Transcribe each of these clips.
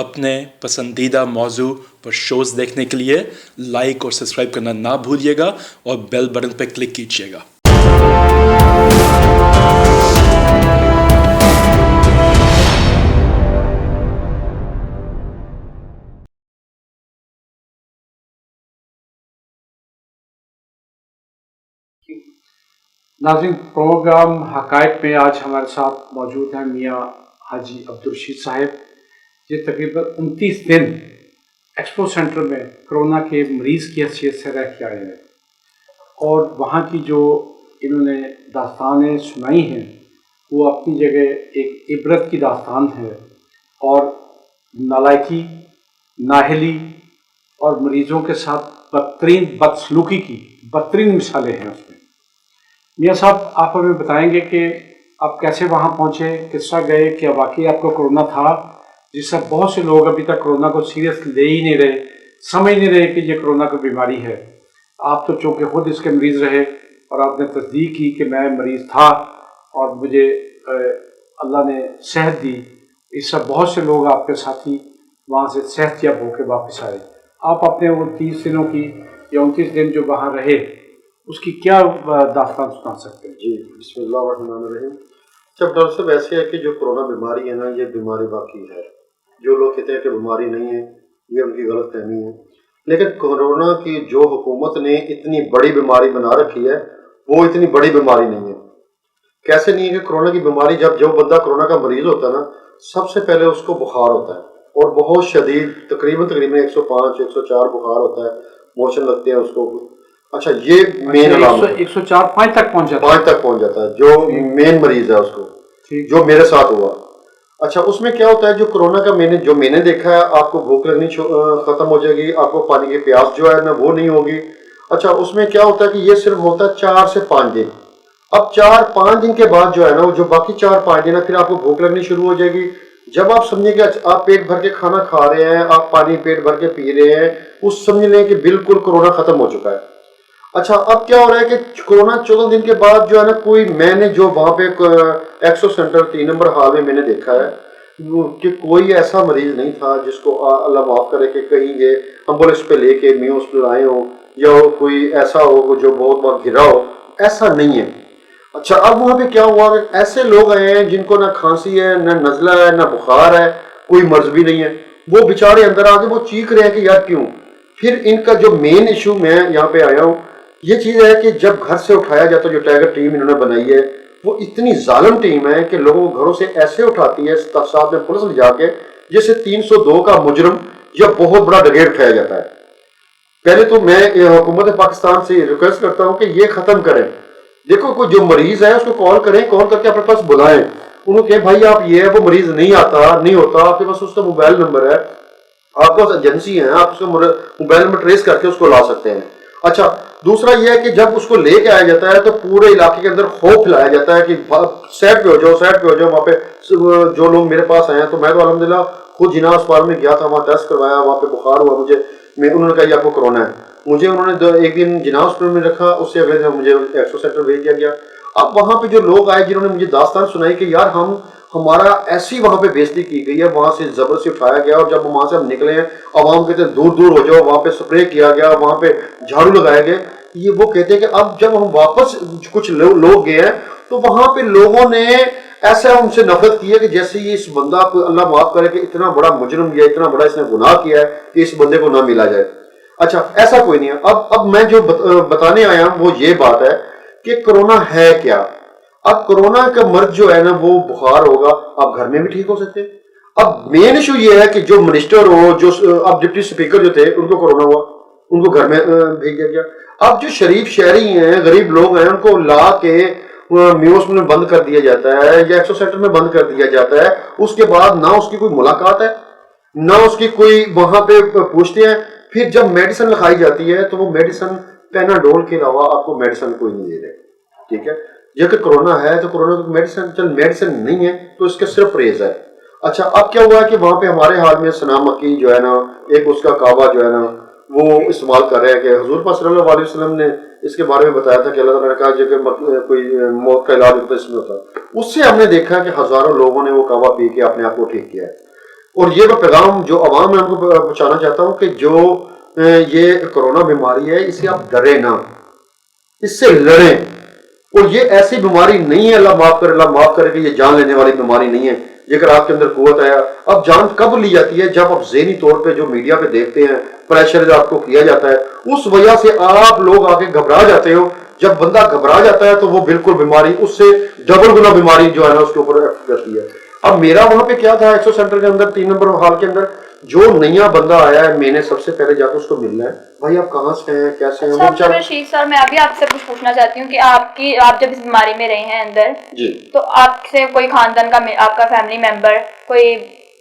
اپنے پسندیدہ موضوع پر شوز دیکھنے کے لیے لائک اور سبسکرائب کرنا نہ بھولیے گا اور بیل بٹن پہ کلک کیجیے گا۔ ناظرین، پروگرام حقائق میں آج ہمارے ساتھ موجود ہیں میاں حاجی عبدالرشید صاحب۔ یہ تقریباً 29 دن ایکسپو سینٹر میں کرونا کے مریض کی حیثیت سے رہ کے آئے ہیں، اور وہاں کی جو انہوں نے داستانیں سنائی ہیں وہ اپنی جگہ ایک عبرت کی داستان ہے، اور نالائکی، نااہلی اور مریضوں کے ساتھ بدترین بدسلوکی کی بدترین مثالیں ہیں اس میں۔ میاں صاحب، آپ ہمیں بتائیں گے کہ آپ کیسے وہاں پہنچے، کس طرح گئے، کیا واقعی آپ کو کرونا تھا؟ جس سے بہت سے لوگ ابھی تک کرونا کو سیریس لے ہی نہیں رہے، سمجھ نہیں رہے کہ یہ کرونا کی بیماری ہے۔ آپ تو چونکہ خود اس کے مریض رہے اور آپ نے تصدیق کی کہ میں مریض تھا اور مجھے اللہ نے صحت دی، اس سے بہت سے لوگ آپ کے ساتھی وہاں سے صحت یاب ہو کے واپس آئے۔ آپ اپنے وہ 30 دنوں کی یا 29 دن جو وہاں رہے اس کی کیا داستان سنا سکتے ہیں؟ جی، بسم اللہ الرحمن الرحیم۔ جب ڈاکٹر صاحب ایسے ہے کہ جو کرونا بیماری ہے نا، یہ بیماری واقعی ہے۔ جو لوگ کہتے ہیں کہ بیماری نہیں ہے، یہ ان کی غلط فہمی ہے۔ لیکن کرونا کی جو حکومت نے اتنی بڑی بیماری بنا رکھی ہے، وہ اتنی بڑی بیماری نہیں ہے۔ کیسے نہیں ہے کہ کرونا کی بیماری، جب جو بندہ کرونا کا مریض ہوتا ہے نا، سب سے پہلے اس کو بخار ہوتا ہے، اور بہت شدید، تقریباً 105 104 بخار ہوتا ہے، موشن لگتے ہیں اس کو۔ اچھا، یہ مین علامت 104 5 تک پہنچ جاتا ہے جو مین مریض ہے اس کو، جو میرے ساتھ ہوا۔ اچھا، اس میں کیا ہوتا ہے، جو کرونا کا جو میں نے دیکھا ہے، آپ کو بھوک لگنی ختم ہو جائے گی، آپ کو پانی کی پیاس جو ہے نا وہ نہیں ہوگی۔ اچھا، اس میں کیا ہوتا ہے کہ یہ صرف ہوتا ہے 4 سے 5 دن۔ اب 4-5 دن کے بعد جو ہے نا، جو باقی 4-5 دن ہے، پھر آپ کو بھوک لگنی شروع ہو جائے گی۔ جب آپ سمجھیں کہ آپ پیٹ بھر کے کھانا کھا رہے ہیں، آپ پانی پیٹ بھر کے پی رہے ہیں، اس سمجھ لیں کہ بالکل کرونا ختم ہو چکا ہے۔ اچھا، اب کیا ہو رہا ہے کہ کرونا 14 دن کے بعد جو ہے نا، میں نے جو وہاں پہ ایکسو سینٹر 3 نمبر ہال میں نے دیکھا ہے کہ کوئی ایسا مریض نہیں تھا جس کو اللہ معاف کرے کہ کہیں یہ ایمبولینس پہ لے کے میو ہاسپٹل آئے ہوں، یا کوئی ایسا ہو جو بہت بہت گرا ہو، ایسا نہیں ہے۔ اچھا، اب وہاں پہ کیا ہوا کہ ایسے لوگ آئے ہیں جن کو نہ کھانسی ہے، نہ نزلہ ہے، نہ بخار ہے، کوئی مرض بھی نہیں ہے، وہ بیچارے اندر آ کے وہ چیخ رہے ہیں کہ یار کیوں۔ پھر ان کا جو مین ایشو، میں یہاں پہ آیا ہوں، یہ چیز ہے کہ جب گھر سے اٹھایا جاتا ہے، جو ٹائیگر ٹیم انہوں نے بنائی ہے، وہ اتنی ظالم ٹیم ہے کہ لوگوں کو گھروں سے ایسے اٹھاتی ہے، ساتھ میں پولیس لے جا کے، جیسے 302 کا مجرم یا بہت بڑا ڈکیت اٹھایا جاتا ہے۔ پہلے تو میں حکومت پاکستان سے ریکویسٹ کرتا ہوں کہ یہ ختم کریں۔ دیکھو، کوئی جو مریض ہے اس کو کال کریں، کال کر کے اپنے پاس بلائیں، انہوں کہیں بھائی آپ یہ ہے، وہ مریض نہیں ہوتا، آپ کے پاس اس کا موبائل نمبر ہے، آپ کے پاس ایجنسی ہیں، آپ اس کا موبائل نمبر ٹریس کر کے اس کو لا سکتے ہیں۔ اچھا، دوسرا یہ ہے کہ جب اس کو لے کے آیا جاتا ہے تو پورے علاقے کے اندر خوف پھیلایا جاتا ہے کہ سیٹ پہ ہو جاؤ۔ وہاں پہ جو لوگ میرے پاس آئے ہیں، تو میں تو الحمدللہ خود جناح اسپتال میں گیا تھا، وہاں ٹیسٹ کروایا، وہاں پہ بخار ہوا مجھے، انہوں نے کہا یہ آپ کو کرونا ہے۔ مجھے انہوں نے ایک دن جناح ہاسپٹل میں رکھا، اس سے اگلے دن مجھے ایکسو سینٹر بھیج دیا گیا۔ اب وہاں پہ جو لوگ آئے جنہوں نے مجھے داستان سنائی کہ یار ہمارا ایسی وہاں پہ بےزتی کی گئی ہے، وہاں سے زبر سے اٹھایا گیا، اور جب وہاں سے ہم نکلے ہیں، عوام کہتے ہیں دور دور ہو جاؤ، وہاں پہ سپرے کیا گیا، وہاں پہ جھاڑو لگائے گئے۔ یہ وہ کہتے ہیں کہ اب جب ہم واپس کچھ لوگ گئے ہیں تو وہاں پہ لوگوں نے ایسا ان سے نفرت کی ہے کہ جیسے یہ اس بندہ کو اللہ معاف کرے کہ اتنا بڑا مجرم یا اتنا بڑا اس نے گناہ کیا ہے کہ اس بندے کو نہ ملا جائے۔ اچھا، ایسا کوئی نہیں ہے۔ اب میں جو بتانے آیا ہوں وہ یہ بات ہے کہ کرونا ہے کیا۔ اب کرونا کا مرض جو ہے نا، وہ بخار ہوگا، آپ گھر میں بھی ٹھیک ہو سکتے ہیں۔ اب مین ایشو یہ ہے کہ جو منسٹر ہو، جو اب ڈپٹی اسپیکر جو تھے، ان کو کرونا ہوا، ان کو گھر میں بھیج دیا گیا۔ اب جو شریف شہری ہیں، غریب لوگ ہیں، ان کو لا کے میوس میں بند کر دیا جاتا ہے یا ایکسو سینٹر میں بند کر دیا جاتا ہے۔ اس کے بعد نہ اس کی کوئی ملاقات ہے، نہ اس کی کوئی وہاں پہ پوچھتے ہیں۔ پھر جب میڈیسن لکھائی جاتی ہے تو وہ میڈیسن پیناڈول کے علاوہ آپ کو میڈیسن کوئی نہیں دے رہے، ٹھیک ہے۔ جب کہ کرونا ہے تو کرونا کی میڈیسن نہیں ہے تو اس کا صرف پرہیز ہے۔ اچھا، اب کیا ہوا ہے کہ وہاں پہ ہمارے حال میں سنا مکی جو ہے نا، ایک اس کا کعبہ جو ہے نا وہ استعمال کر رہے ہیں کہ حضور پاک صلی اللہ علیہ وسلم نے اس کے بارے میں بتایا تھا کہ اللہ تعالیٰ نے کہا جو کہ کوئی موت کا علاج ہوتا ہے اس میں ہوتا ہے۔ اس سے ہم نے دیکھا کہ ہزاروں لوگوں نے وہ کعبہ پی کے اپنے آپ کو ٹھیک کیا ہے۔ اور یہ میں پیغام جو عوام میں ان کو پہنچانا چاہتا ہوں کہ جو یہ کرونا بیماری ہے اس سے آپ ڈرے نہ، اس سے لڑیں. اور یہ ایسی بیماری نہیں ہے، اللہ معاف کرے کہ یہ جان لینے والی بیماری نہیں ہے. یہ اگر آپ کے اندر قوت آیا، اب جان کب لی جاتی ہے؟ جب آپ ذہنی طور پہ جو میڈیا پہ دیکھتے ہیں پریشر جو آپ کو کیا جاتا ہے، اس وجہ سے آپ لوگ آگے گھبرا جاتے ہو. جب بندہ گھبرا جاتا ہے تو وہ بالکل بیماری اس سے ڈبل گنا بیماری جو ہے نا اس کے اوپر افیکٹ کرتی ہے. اب میرا وہاں پہ کیا تھا، ایکسو سینٹر کے اندر 3 نمبر ہال کے اندر جو نیا بندہ آیا ہے میں نے سب سے پہلے جا کے اس کو ملنا ہے. بھائی آپ کہاں سے ہیں، کیسے ہیں؟ اچھا رشید سر، میں ابھی آپ سے کچھ پوچھنا چاہتی ہوں کہ آپ جب اس بیماری میں رہے ہیں اندر جی تو آپ سے کوئی خاندان کا، آپ کا فیملی ممبر، کوئی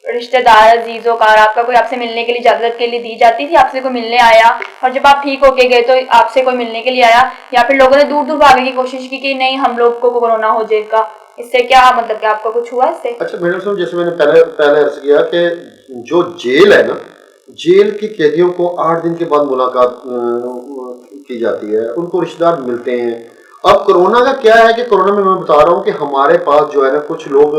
رشتہ دار عزیز و کار آپ کا کوئی آپ سے ملنے کے لیے اجازت کے لیے دی جاتی تھی؟ آپ سے کوئی ملنے آیا؟ اور جب آپ ٹھیک ہو کے گئے تو آپ سے کوئی ملنے کے لیے آیا، یا پھر لوگوں نے دور دور بھاگنے کی کوشش کی کہ نہیں ہم لوگ کو کورونا ہو جائے گا؟ اس سے کیا مطلب کہ آپ کو کچھ ہوا اس سے؟ اچھا میڈم صاحب، جیسے میں نے پہلے عرض کیا کہ جو جیل ہے نا، جیل کی قیدیوں کو 8 دن کے بعد ملاقات کی جاتی ہے، ان کو رشتہ دار ملتے ہیں. اب کرونا کا کیا ہے کہ کرونا میں بتا رہا ہوں کہ ہمارے پاس جو ہے نا کچھ لوگ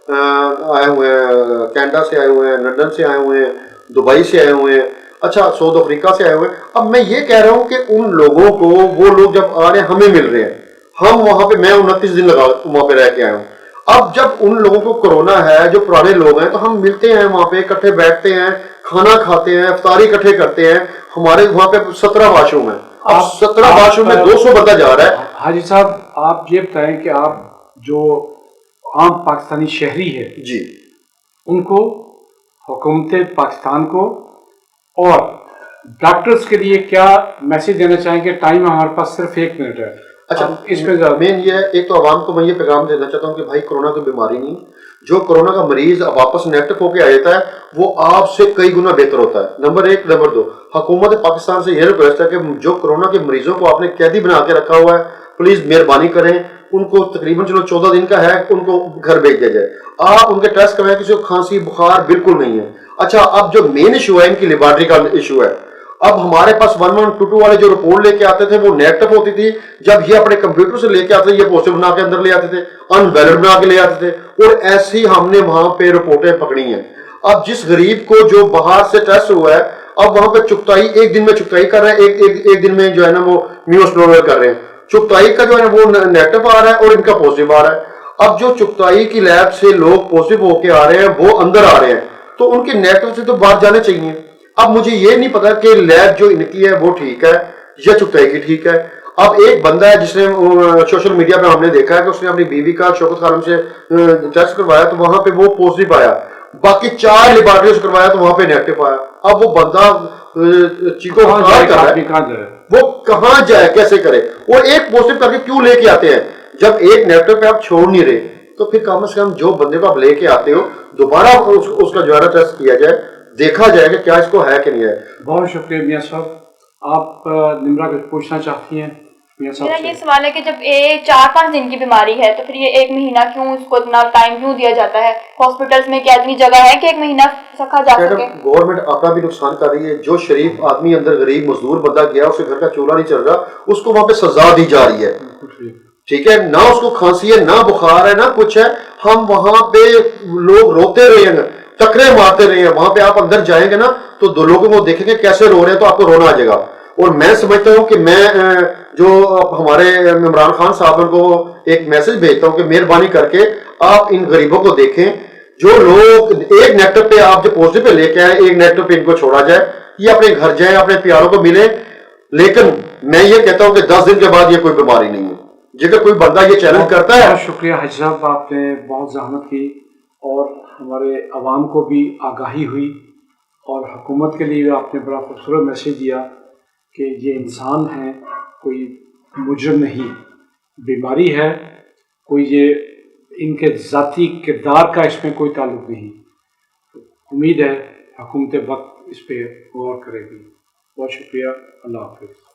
آئے ہوئے ہیں، کینیڈا سے آئے ہوئے ہیں، لندن سے آئے ہوئے ہیں، دبئی سے آئے ہوئے ہیں، اچھا ساؤتھ افریقہ سے آئے ہوئے ہیں. اب میں یہ کہہ رہا ہوں کہ ان لوگوں کو، وہ لوگ جب آ رہے ہیں ہمیں مل رہے ہیں، ہم وہاں پہ، میں 29 دن وہاں پہ رہ کے آیا ہوں. اب جب ان لوگوں کو کرونا ہے جو پرانے لوگ ہیں تو ہم ملتے ہیں وہاں پہ، اکٹھے بیٹھتے ہیں، کھانا کھاتے ہیں، افطاری اکٹھے کرتے ہیں. ہمارے وہاں پہ 17 واش روم ہیں. اب 17 واش روم میں 200 بندہ جا رہا ہے. حاجی صاحب آپ یہ بتائیں کہ آپ جو عام پاکستانی شہری ہے جی ان کو، حکومت پاکستان کو اور ڈاکٹرز کے لیے کیا میسج دینا چاہیں کہ ٹائم ہمارے پاس صرف 1 منٹ ہے؟ اچھا اس پہ مین یہ ہے، ایک تو عوام کو میں یہ پیغام دینا چاہتا ہوں کہ بھائی کرونا کوئی بیماری نہیں. جو کرونا کا مریض واپس نیگیٹو ہو کے آ جاتا ہے وہ آپ سے کئی گنا بہتر ہوتا ہے، نمبر 1. نمبر 2، حکومت پاکستان سے یہ ریکویسٹ ہے کہ جو کرونا کے مریضوں کو آپ نے قیدی بنا کے رکھا ہوا ہے پلیز مہربانی کریں ان کو تقریباً 14 دن کا ہے ان کو گھر بھیج دیا جائے. آپ ان کے ٹیسٹ کروائیں، کسی کو کھانسی بخار بالکل نہیں ہے. اچھا اب جو مین ایشو ہے ان کی لیبارٹری کا ایشو ہے. اب ہمارے پاس 1122 والے جو رپورٹ لے کے آتے تھے وہ نیگیٹو ہوتی تھی، جب یہ اپنے کمپیوٹر سے لے کے آتے تھے یہ پوزیٹو بنا کے اندر لے آتے تھے، ان ویلڈ بنا کے لے آتے تھے، اور ایسی ہم نے وہاں پہ رپورٹیں پکڑی ہیں. اب جس غریب کو جو باہر سے ٹیسٹ ہوا ہے اب وہاں پہ چکتائی، 1 دن میں چکتائی کر رہے ہیں، ایک دن میں جو ہے نا وہ نیوز کر رہے ہیں. چکتائی کا جو ہے وہ نیگیٹو آ رہا ہے اور ان کا پوزیٹو آ رہا ہے. اب جو چکتائی کی لیب سے لوگ پوزیٹو ہو کے آ رہے ہیں وہ اندر آ رہے ہیں تو ان کے نیگیٹو سے تو باہر جانے چاہیے. اب مجھے یہ نہیں پتا کہ لیب جو ان کی ہے وہ ٹھیک ہے یا چکتائی کی ٹھیک ہے. اب ایک بندہ ہے جس نے سوشل میڈیا پہ ہم نے دیکھا ہے کہ اس نے اپنی بیوی کا شوکت خانم سے ٹیسٹ کروایا تو وہاں پہ وہ پوزیٹو آیا، باقی 4 لیبارٹریوں سے کروایا تو وہاں پہ نیگیٹو آیا. اب وہ بندہ چیخو پکار کر رہا ہے، وہ کہاں جائے، کیسے کرے؟ اور ایک پوزیٹو کر کے کیوں لے کے آتے ہیں؟ جب ایک نیگیٹو پہ آپ چھوڑ نہیں رہے تو پھر کم از کم جو بندے کو آپ لے کے آتے ہو دوبارہ اس کا جو ہے نا ٹیسٹ کیا جائے، دیکھا جائے کہ کیا اس کو ہے کہ نہیں ہے. بہت شکریہ میاں صاحب. آپ نمرا کچھ پوچھنا چاہتی ہیں میاں صاحب میرا سے؟ یہ سوال ہے کہ جب 4-5 دن کی بیماری ہے تو پھر یہ 1 مہینہ کیوں اس کو اتنا ٹائم کیوں دیا جاتا ہے؟ ہاسپٹلس میں کیا اتنی جگہ ہے کہ 1 مہینہ رکھا جا سکے؟ گورنمنٹ اپنا بھی نقصان کر رہی ہے. جو شریف آدمی اندر غریب مزدور بندہ گیا اس کے گھر کا چولہا نہیں چل رہا، اس کو وہاں پہ سزا دی جا رہی ہے. ٹھیک ہے، نہ اس کو کھانسی ہے، نہ بخار ہے، نہ کچھ ہے. ہم وہاں پہ لوگ روتے رہے ہیں، ٹکرے مارتے رہے ہیں. وہاں پہ آپ اندر جائیں گے نا تو 2 لوگوں کو دیکھیں گے کیسے رو رہے ہیں تو آپ کو رونا آ جائے گا. اور میں سمجھتا ہوں کہ میں جو ہمارے عمران خان صاحب کو ایک میسج بھیجتا ہوں کہ مہربانی کر کے آپ ان غریبوں کو دیکھیں. جو لوگ ایک نیگیٹو پہ آپ جو پوزیٹو پہ لے کے آئے، ایک نیگیٹو پہ ان کو چھوڑا جائے، یہ اپنے گھر جائیں، اپنے پیاروں کو ملیں. لیکن میں یہ کہتا ہوں کہ 10 دن کے بعد یہ کوئی بیماری نہیں ہے. جگر کوئی بندہ یہ چیلنج کرتا ہے. بہت شکریہ حاجی صاحب، آپ نے بہت زحمت کی اور ہمارے عوام کو بھی آگاہی ہوئی، اور حکومت کے لیے آپ نے بڑا خوبصورت میسیج دیا کہ یہ انسان ہیں، کوئی مجرم نہیں، بیماری ہے، کوئی یہ ان کے ذاتی کردار کا اس میں کوئی تعلق نہیں. امید ہے حکومت وقت اس پہ غور کرے گی. بہت شکریہ. اللہ حافظ.